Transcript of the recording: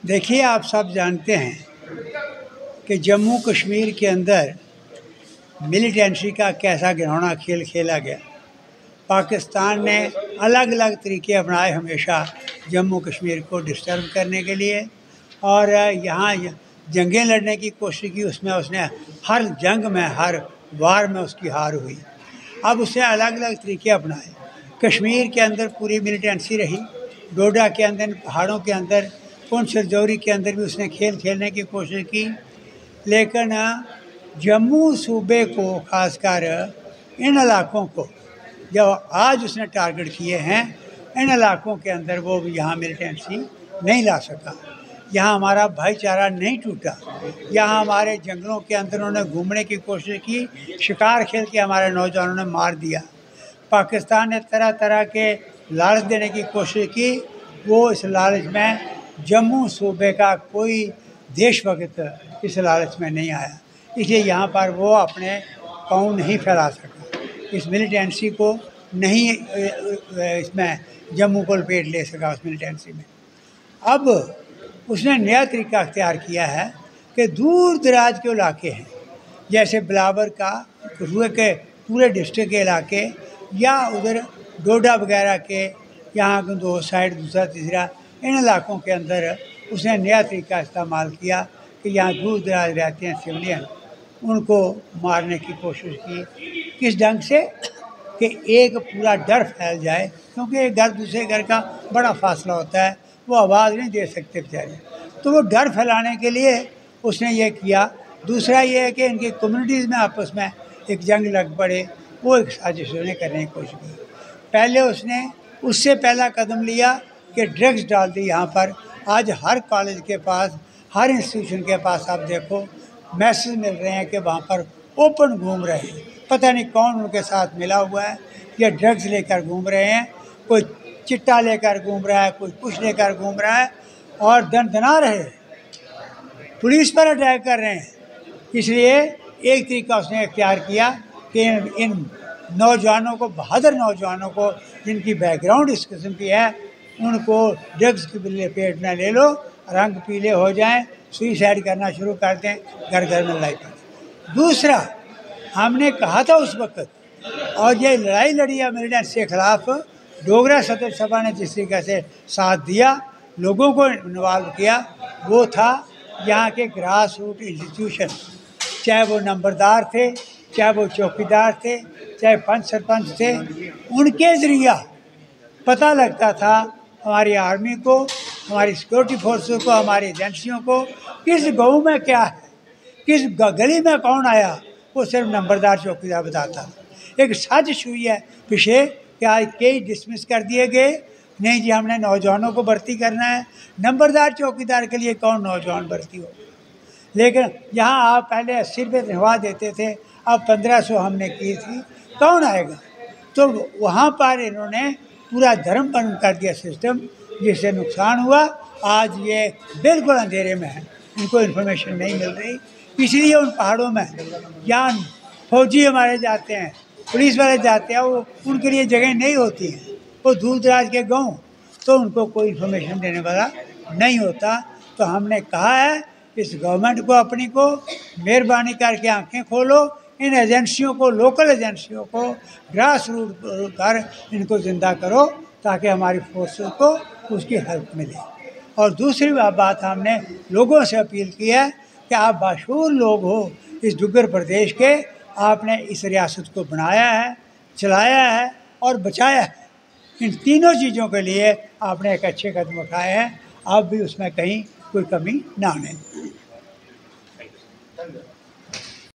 देखिए, आप सब जानते हैं कि जम्मू कश्मीर के अंदर मिलिटेंसी का कैसा घिनौना खेल खेला गया। पाकिस्तान ने अलग अलग तरीके अपनाए हमेशा जम्मू कश्मीर को डिस्टर्ब करने के लिए, और यहाँ जंगें लड़ने की कोशिश की। उसमें उसने हर जंग में, हर वार में उसकी हार हुई। अब उसने अलग अलग तरीके अपनाए। कश्मीर के अंदर पूरी मिलिटेंसी रही, डोडा के अंदर, पहाड़ों के अंदर, पुंछ रजौरी के अंदर भी उसने खेल खेलने की कोशिश की। लेकिन जम्मू सूबे को, ख़ासकर इन इलाकों को जो आज उसने टारगेट किए हैं, इन इलाकों के अंदर वो यहाँ मिलिटेंसी नहीं ला सका। यहाँ हमारा भाईचारा नहीं टूटा। यहाँ हमारे जंगलों के अंदर उन्होंने घूमने की कोशिश की, शिकार खेल के हमारे नौजवानों ने मार दिया। पाकिस्तान ने तरह तरह के लालच देने की कोशिश की, वो इस लालच में जम्मू सूबे का कोई देशभक्त इस लालच में नहीं आया, इसलिए यहाँ पर वो अपने पाँव नहीं फैला सका। इस मिलिटेंसी को नहीं इसमें जम्मू को लपेट ले सका उस मिलिटेंसी में। अब उसने नया तरीका अख्तियार किया है कि दूर दराज के इलाके हैं, जैसे बिलावर का, कठुआ के पूरे डिस्ट्रिक्ट के इलाके, या उधर डोडा वगैरह के यहाँ दो साइड, दूसरा तीसरा, इन इलाकों के अंदर उसने नया तरीका इस्तेमाल किया कि यहाँ दूर दराज रहते हैं सिविलियन, उनको मारने की कोशिश की। किस ढंग से कि एक पूरा डर फैल जाए, क्योंकि एक घर दूसरे घर का बड़ा फासला होता है, वो आवाज़ नहीं दे सकते बेचारे, तो वो डर फैलाने के लिए उसने ये किया। दूसरा ये है कि इनकी कम्युनिटीज़ में आपस में एक जंग लग पड़े, वो एक साजिश उसने करने की कोशिश की। पहले उसने उससे पहला कदम लिया कि ड्रग्स डाल दी यहाँ पर। आज हर कॉलेज के पास, हर इंस्टीट्यूशन के पास आप देखो मैसेज मिल रहे हैं कि वहाँ पर ओपन घूम रहे हैं, पता नहीं कौन उनके साथ मिला हुआ है, या ड्रग्स लेकर घूम रहे हैं, कोई चिट्टा लेकर घूम रहा है, कोई कुछ लेकर घूम रहा है, और दना रहे हैं, पुलिस पर अटैक कर रहे हैं। इसलिए एक तरीका उसने इख्तियार किया कि इन नौजवानों को, बहादुर नौजवानों को जिनकी बैकग्राउंड इस किस्म की है, उनको ड्रग्स की लपेट में ले लो, रंग पीले हो जाएं, सुइसाइड करना शुरू कर दें, घर घर में लड़ाई करें। दूसरा, हमने कहा था उस वक्त, और ये लड़ाई लड़ी है मिलिटेंसी के ख़िलाफ़, डोगरा सदर सभा ने जिस तरीके से साथ दिया, लोगों को इन्वॉल्व किया, वो था यहाँ के ग्रास रूट इंस्टीट्यूशन, चाहे वो नंबरदार थे, चाहे वो चौकीदार थे, चाहे पंच सरपंच थे, उनके ज़रिया पता लगता था हमारी आर्मी को, हमारी सिक्योरिटी फोर्सेस को, हमारी एजेंसियों को, किस गाँव में क्या है, किस गली में कौन आया, वो सिर्फ नंबरदार चौकीदार बताता। एक साजिश हुई है पीछे कि आज कई डिसमिस कर दिए गए, नहीं जी हमने नौजवानों को भर्ती करना है, नंबरदार चौकीदार के लिए कौन नौजवान भर्ती हो। लेकिन यहाँ आप पहले 80 रुपये तनख्वाह देते थे, अब 1500 हमने की थी, कौन आएगा। तो वहाँ पर इन्होंने पूरा धर्म बंद कर दिया सिस्टम, जिससे नुकसान हुआ। आज ये बिल्कुल अंधेरे में है, इनको इन्फॉर्मेशन नहीं मिल रही, इसलिए उन पहाड़ों में जहाँ फौजी हमारे जाते हैं, पुलिस वाले जाते हैं, वो उनके लिए जगह नहीं होती हैं, वो दूर दराज के गाँव, तो उनको कोई इन्फॉर्मेशन देने वाला नहीं होता। तो हमने कहा है इस गवर्नमेंट को, अपनी को, मेहरबानी करके आंखें खोलो, इन एजेंसियों को, लोकल एजेंसियों को ग्रास रूट कर इनको ज़िंदा करो, ताकि हमारी फोर्सेस को उसकी हेल्प मिले। और दूसरी बात, हमने लोगों से अपील की है कि आप बाशूर लोग हो इस डुग्गर प्रदेश के, आपने इस रियासत को बनाया है, चलाया है और बचाया है। इन तीनों चीज़ों के लिए आपने एक अच्छे कदम उठाए हैं, आप भी उसमें कहीं कोई कमी ना आने।